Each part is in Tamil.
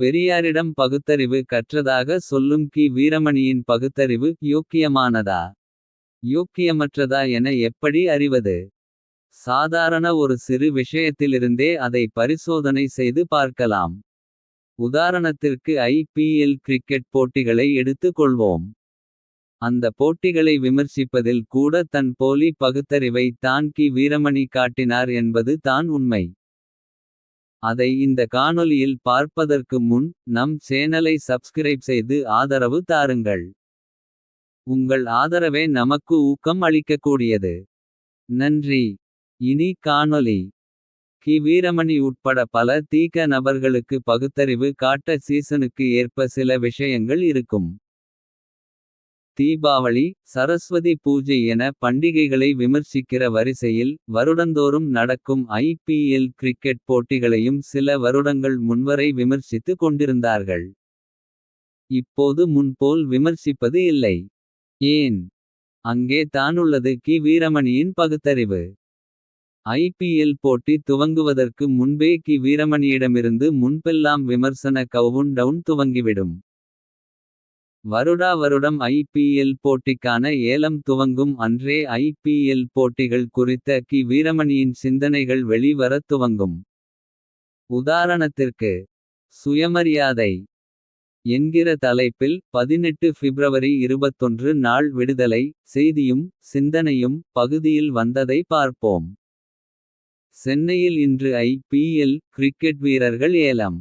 பெரியாரிடம் பகுத்தறிவு கற்றதாக சொல்லும் கி. வீரமணியின் பகுத்தறிவு யோக்கியமானதா. யோக்கியமற்றதா என எப்படி அறிவது. சாதாரண ஒரு சிறு விஷயத்திலிருந்தே அதை பரிசோதனை செய்து பார்க்கலாம். உதாரணத்திற்கு IPL கிரிக்கெட் போட்டிகளை எடுத்துக் கொள்வோம். அந்த போட்டிகளை விமர்சிப்பதில் கூட தன் போலி பகுத்தறிவை தான் கி. வீரமணி காட்டினார் என்பது தான் உண்மை. அதை இந்த காணொளியில் பார்ப்பதற்கு முன் நம் சேனலை சப்ஸ்கிரைப் செய்து ஆதரவு தாருங்கள். உங்கள் ஆதரவே நமக்கு ஊக்கம் அளிக்கக்கூடியது. நன்றி. இனி காணொளி. கி. வீரமணி உட்பட பல தீக்க நபர்களுக்கு பகுத்தறிவு காட்ட சீசனுக்கு ஏற்ப சில விஷயங்கள் இருக்கும். தீபாவளி சரஸ்வதி பூஜை என பண்டிகைகளை விமர்சிக்கிற வரிசையில். வருடந்தோறும் நடக்கும் IPL கிரிக்கெட் போட்டிகளையும் சில வருடங்கள் முன்வரை விமர்சித்து கொண்டிருந்தார்கள். இப்போது முன்போல் விமர்சிப்பது இல்லை. ஏன். அங்கே தானுள்ளது கி. வீரமணியின் பகுத்தறிவு. IPL போட்டி துவங்குவதற்கு முன்பே கி. வீரமணியிடமிருந்து முன்பெல்லாம் விமர்சன கவுண்ட் துவங்கிவிடும். வருடா வருடம் IPL போட்டிக்கான ஏலம் துவங்கும் அன்றே IPL போட்டிகள் குறித்த கி. வீரமணியின் சிந்தனைகள் வெளிவரத் துவங்கும். உதாரணத்திற்கு சுயமரியாதை என்கிற தலைப்பில் 18 பிப்ரவரி 21 நாள் விடுதலை. செய்தியும் சிந்தனையும் பகுதியில் வந்ததை பார்ப்போம். சென்னையில் இன்று IPL கிரிக்கெட் வீரர்கள் ஏலம்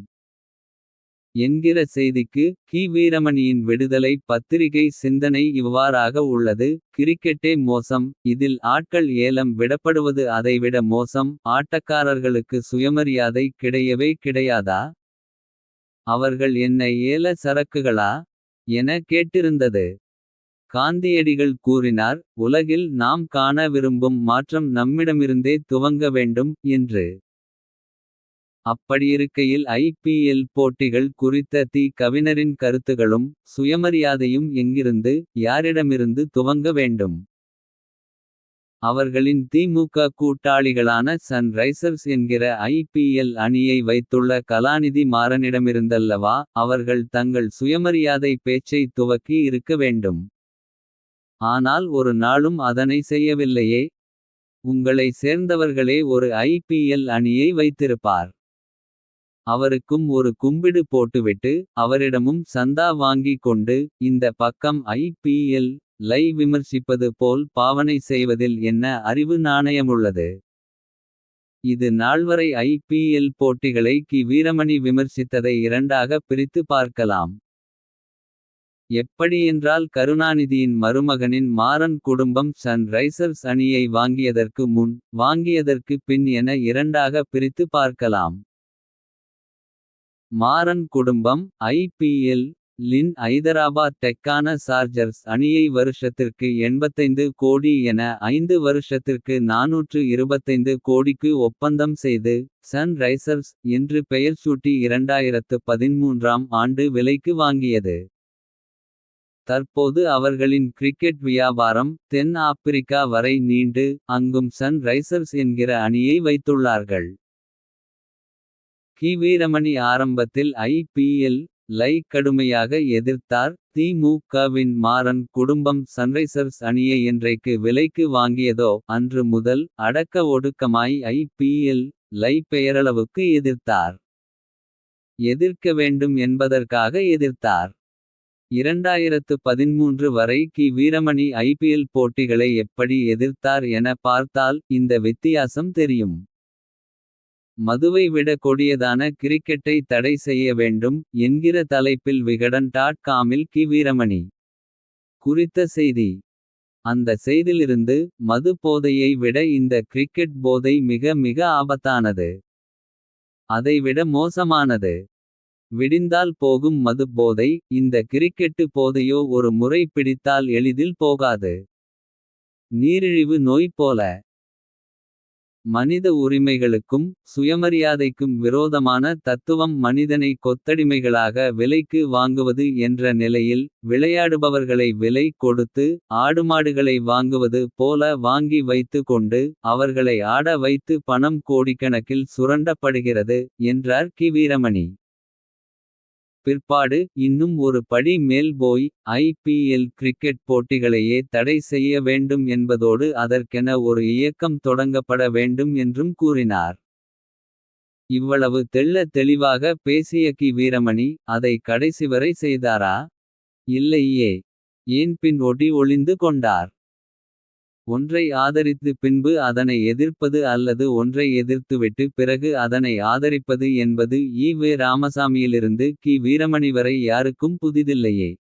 என்கிற செய்திக்கு கி. வீரமணியின் விடுதலை பத்திரிகை சிந்தனை இவ்வாறாக உள்ளது. கிரிக்கெட்டே மோசம். இதில் ஆட்கள் ஏலம் விடப்படுவது அதைவிட மோசம். ஆட்டக்காரர்களுக்கு சுயமரியாதை கிடையவே கிடையாதா. அவர்கள் என்ன ஏல சரக்குகளா என கேட்டிருந்தது. காந்தியடிகள் கூறினார் உலகில் நாம் காண விரும்பும் மாற்றம் நம்மிடமிருந்தே துவங்க வேண்டும் என்று. அப்படியிருக்கையில் IPL போட்டிகள் குறித்த கவிஞரின் கருத்துகளும். சுயமரியாதையும் எங்கிருந்து யாரிடமிருந்து துவங்க வேண்டும். அவர்களின் திமுக கூட்டாளிகளான சன் ரைசர்ஸ் என்கிற IPL அணியை வைத்துள்ள கலாநிதி மாறனிடமிருந்தல்லவா. அவர்கள் தங்கள் சுயமரியாதை பேச்சை துவக்கி இருக்க வேண்டும். ஆனால் ஒரு நாளும் அதனை செய்யவில்லையே. உங்களை சேர்ந்தவர்களே ஒரு IPL அணியை வைத்திருப்பார். அவருக்கும் ஒரு கும்பிடு போட்டுவிட்டு. அவரிடமும் சந்தா வாங்கி கொண்டு. இந்த பக்கம் IPL லை விமர்சிப்பது போல் பாவனை செய்வதில் என்ன அறிவு நாணயமுள்ளது. இது நாள்வரை IPL போட்டிகளை கி. வீரமணி விமர்சித்ததை இரண்டாக பிரித்து பார்க்கலாம். எப்படியென்றால் கருணாநிதியின் மருமகனின் மாறன் குடும்பம் சன் ரைசர்ஸ் அணியை வாங்கியதற்கு முன். வாங்கியதற்கு பின் என இரண்டாக பிரித்து பார்க்கலாம். மாறன் குடும்பம் IPL லின் ஐதராபாத் டெக்கான சார்ஜர்ஸ் அணியை வருஷத்திற்கு 85 கோடி என 5 வருஷத்திற்கு 425 கோடிக்கு ஒப்பந்தம் செய்து. சன் ரைசர்ஸ் என்று பெயர் சூட்டி 2013ஆம் ஆண்டு விலைக்கு வாங்கியது. தற்போது அவர்களின் கிரிக்கெட் வியாபாரம் தென் ஆப்பிரிக்கா வரை நீண்டு. அங்கும் சன் ரைசர்ஸ் என்கிற அணியை வைத்துள்ளார்கள். கி. வீரமணி ஆரம்பத்தில் IPL லை கடுமையாக எதிர்த்தார். திமுகவின் மாறன் குடும்பம் சன்ரைசர்ஸ் அணியை என்றைக்கு விலைக்கு வாங்கியதோ. அன்று முதல் அடக்க ஒடுக்கமாய் IPL லை பெயரளவுக்கு எதிர்த்தார். எதிர்க்க வேண்டும் என்பதற்காக எதிர்த்தார். 2013 வரை கி. வீரமணி IPL போட்டிகளை எப்படி எதிர்த்தார் என பார்த்தால் இந்த வித்தியாசம் தெரியும். மதுவை விட கொடியதான கிரிக்கெட்டை தடை செய்ய வேண்டும் என்கிற தலைப்பில் விகடன்.காமில் கி. வீரமணி குறித்த செய்தி. அந்த செய்திலிருந்து மது போதையை விட இந்த கிரிக்கெட் போதை மிக மிக ஆபத்தானது. அதைவிட மோசமானது. விடிந்தால் போகும் மது போதை. இந்த கிரிக்கெட்டு போதையோ ஒரு முறை பிடித்தால் எளிதில் போகாது. நீரிழிவு நோய் போல. மனித உரிமைகளுக்கும் சுயமரியாதைக்கும் விரோதமான தத்துவம் மனிதனை கொத்தடிமைகளாக விலைக்கு வாங்குவது என்ற நிலையில். விளையாடுபவர்களை விலை கொடுத்து ஆடுமாடுகளை வாங்குவது போல வாங்கி வைத்து கொண்டு. அவர்களை ஆட வைத்து பணம் கோடிக்கணக்கில் சுரண்டப்படுகிறது என்றார் கி. வீரமணி. பிற்பாடு இன்னும் ஒரு படி மேல் போய் ஐபிஎல் கிரிக்கெட் போட்டிகளையே தடை செய்ய வேண்டும் என்பதோடு அதற்கென ஒரு இயக்கம் தொடங்கப்பட வேண்டும் என்றும் கூறினார். இவ்வளவு தெள்ளத் தெளிவாக பேசிய வீரமணி அதை கடைசிவரை செய்தாரா? இல்லையே. ஏன் பின் ஒளிந்து கொண்டார்? ஒன்றை ஆதரித்து பின்பு அதனை எதிர்ப்பது அல்லது ஒன்றை எதிர்த்துவிட்டு பிறகு அதனை ஆதரிப்பது என்பது ஈ. ராமசாமியிலிருந்து வீரமணி வரை யாருக்கும் புதிதில்லையே.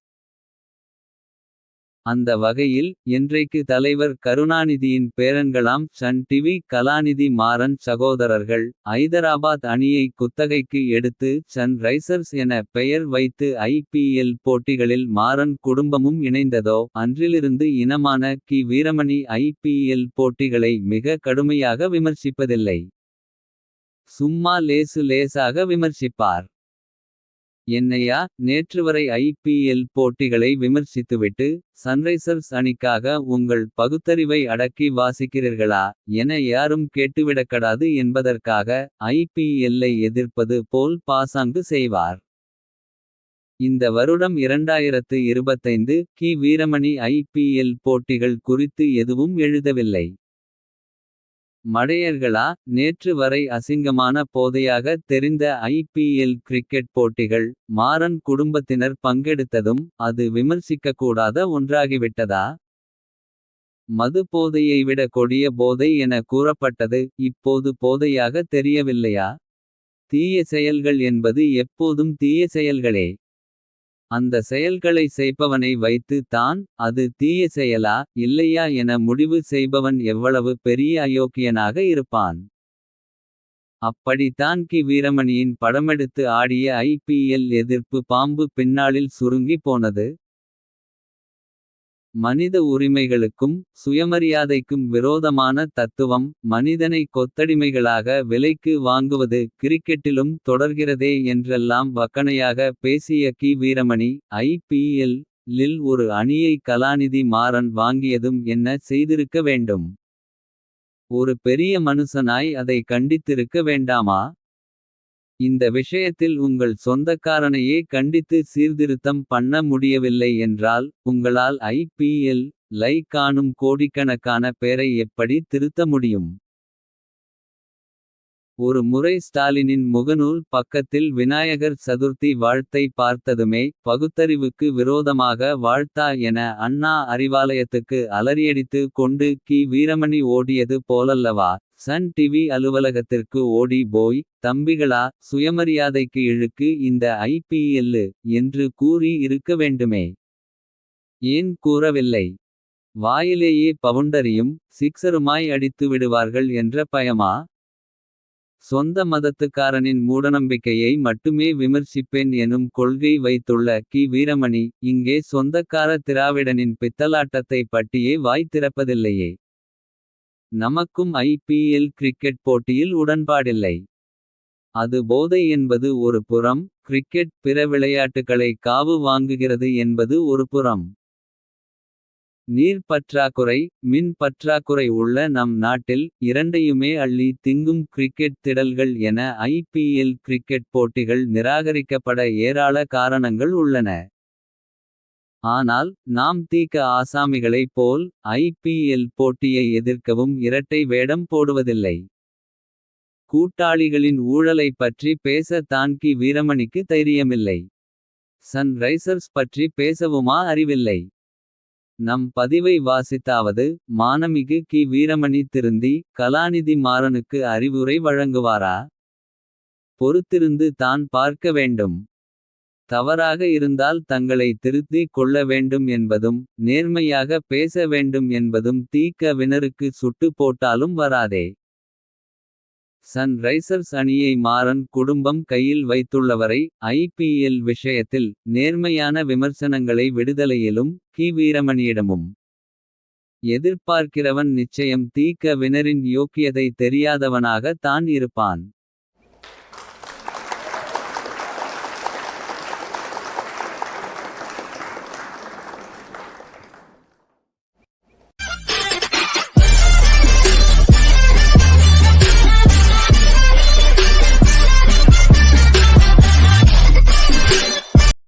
அந்த வகையில் என்றைக்கு தலைவர் கருணாநிதியின் பேரன்களாம் சன் டிவி கலாநிதி மாறன் சகோதரர்கள் ஐதராபாத் அணியை குத்தகைக்கு எடுத்து சன் ரைசர்ஸ் என பெயர் வைத்து ஐபிஎல் போட்டிகளில் மாறன் குடும்பமும் இணைந்ததோ அன்றிலிருந்து இனமான வீரமணி ஐபிஎல் போட்டிகளை மிக கடுமையாக விமர்சிப்பதில்லை. சும்மா லேசாக விமர்சிப்பார். என்னையா நேற்றுவரை ஐபிஎல் போட்டிகளை விமர்சித்துவிட்டு சன்ரைசர்ஸ் அணிக்காக உங்கள் பகுத்தறிவை அடக்கி வாசிக்கிறீர்களா என யாரும் கேட்டுவிடக்கூடாது என்பதற்காக ஐபிஎல்லை எதிர்ப்பது போல் பாசாங்கு செய்வார். இந்த வருடம் 2025 வீரமணி ஐபிஎல் போட்டிகள் குறித்து எதுவும் எழுதவில்லை. மடையர்களா நேற்று வரை அசிங்கமான போதையாக தெரிந்த ஐபிஎல் கிரிக்கெட் போட்டிகள். மாறன் குடும்பத்தினர் பங்கெடுத்ததும் அது விமர்சிக்கக்கூடாத ஒன்றாகிவிட்டதா? மது போதையை விட கொடிய போதை என கூறப்பட்டது இப்போது போதையாக தெரியவில்லையா? தீய செயல்கள் என்பது எப்போதும் தீய செயல்களே. அந்த செயல்களை செய்பவனை வைத்து தான் அது தீய செயலா இல்லையா என முடிவு செய்பவன் எவ்வளவு பெரிய அயோக்கியனாக இருப்பான். அப்படித்தான் வீரமணியின் படமெடுத்து ஆடிய ஐபிஎல் எதிர்ப்பு பாம்பு பின்னாளில் சுருங்கி போனது. மனித உரிமைகளுக்கும் சுயமரியாதைக்கும் விரோதமான தத்துவம். மனிதனை கொத்தடிமைகளாக விலைக்கு வாங்குவது கிரிக்கெட்டிலும் தொடர்கிறதே என்றெல்லாம் வக்கணையாக பேசிய வீரமணி ஐபிஎல் லில் ஒரு அணியை கலாநிதி மாறன் வாங்கியதும் என்ன செய்திருக்க வேண்டும்? ஒரு பெரிய மனுஷனாய் அதை கண்டித்திருக்க வேண்டாமா? இந்த விஷயத்தில் உங்கள் சொந்தக்காரனையே கண்டித்து சீர்திருத்தம் பண்ண முடியவில்லை என்றால். உங்களால் ஐபிஎல் லை காணும் கோடிக்கணக்கான பேரை எப்படி திருத்த முடியும்? ஒரு முறை ஸ்டாலினின் முகநூல் பக்கத்தில் விநாயகர் சதுர்த்தி வாழ்த்தை பார்த்ததுமே. பகுத்தறிவுக்கு விரோதமாக வாழ்த்தா என அண்ணா அறிவாலயத்துக்கு அலறியடித்து கொண்டு வீரமணி ஓடியது போலல்லவா. சன் டிவி அலுவலகத்திற்கு ஓடி போய் தம்பிகளா சுயமரியாதைக்கு இழுக்கு இந்த ஐபிஎல்லு என்று கூறி இருக்க வேண்டுமே. ஏன் கூறவில்லை? வாயிலேயே பவுண்டரியும் சிக்ஸருமாய் அடித்து விடுவார்கள் என்ற பயமா? சொந்த மதத்துக்காரனின் மூடநம்பிக்கையை மட்டுமே விமர்சிப்பேன் எனும் கொள்கை வைத்துள்ள வீரமணி இங்கே சொந்தக்கார திராவிடனின் பித்தலாட்டத்தை பற்றியே வாய் திறப்பதில்லையே. நமக்கும் ஐபிஎல் கிரிக்கெட் போட்டியில் உடன்பாடில்லை. அது போதை என்பது ஒரு புறம். கிரிக்கெட் பிற விளையாட்டுகளை காவு வாங்குகிறது என்பது ஒரு புறம். நீர் பற்றாக்குறை மின் பற்றாக்குறை உள்ள நம் நாட்டில் இரண்டையுமே அள்ளி திங்கும் கிரிக்கெட் திடல்கள் என ஐபிஎல் கிரிக்கெட் போட்டிகள் நிராகரிக்கப்பட ஏராள காரணங்கள் உள்ளன. ஆனால் நாம் தீக்க ஆசாமிகளைப் போல் ஐபிஎல் போட்டியை எதிர்க்கவும் இரட்டை வேடம் போடுவதில்லை. கூட்டாளிகளின் ஊழலைப் பற்றி பேச தான் வீரமணிக்கு தைரியமில்லை. சன் ரைசர்ஸ் பற்றி பேசவுமா அறிவில்லை. நம் பதிவை வாசித்தாவது மானமிகு வீரமணி திருந்தி கலாநிதி மாறனுக்கு அறிவுரை வழங்குவாரா? பொறுத்திருந்து தான் பார்க்க வேண்டும். தவறாக இருந்தால் தங்களை திருத்திக் கொள்ள வேண்டும் என்பதும். நேர்மையாக பேச வேண்டும் என்பதும் தீக்க வினருக்கு சுட்டு போட்டாலும் வராதே. சன் ரைசர்ஸ் அணியை மாறன் குடும்பம் கையில் வைத்துள்ளவரை. ஐபிஎல் விஷயத்தில் நேர்மையான விமர்சனங்களை விடுதலையிலும் வீரமணியிடமும் எதிர்பார்க்கிறவன் நிச்சயம் தீக்க வினரின் யோக்கியதை தெரியாதவனாக தான் இருப்பான்.